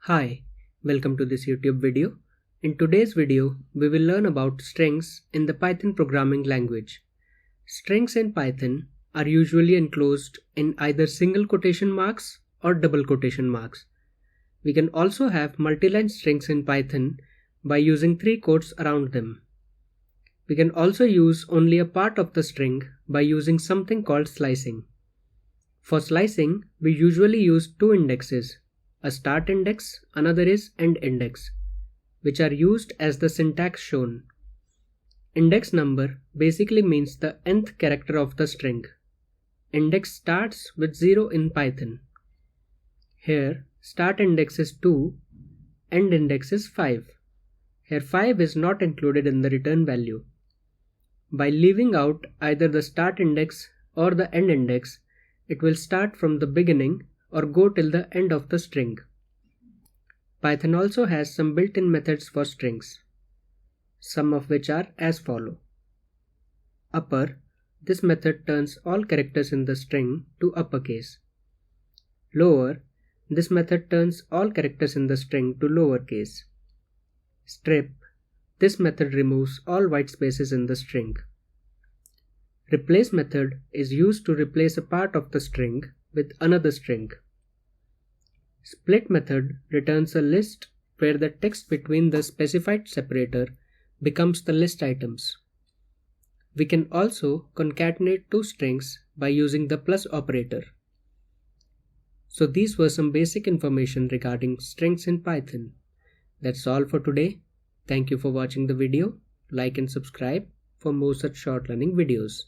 Hi, welcome to this YouTube video. In today's video, we will learn about strings in the Python programming language. Strings in Python are usually enclosed in either single quotation marks or double quotation marks. We can also have multi-line strings in Python by using three quotes around them. We can also use only a part of the string by using something called slicing. For slicing, we usually use two indexes. A start index, another is end index, which are used as the syntax shown. Index number basically means the nth character of the string. Index starts with 0 in Python. Here, start index is 2, end index is 5. Here 5 is not included in the return value. By leaving out either the start index or the end index, it will start from the beginning or go till the end of the string. Python also has some built-in methods for strings, some of which are as follow. Upper, this method turns all characters in the string to uppercase. Lower, this method turns all characters in the string to lowercase. Strip, this method removes all white spaces in the string. Replace method is used to replace a part of the string with another string. Split method returns a list where the text between the specified separator becomes the list items. We can also concatenate two strings by using the plus operator. So these were some basic information regarding strings in Python. That's all for today. Thank you for watching the video. Like and subscribe for more such short learning videos.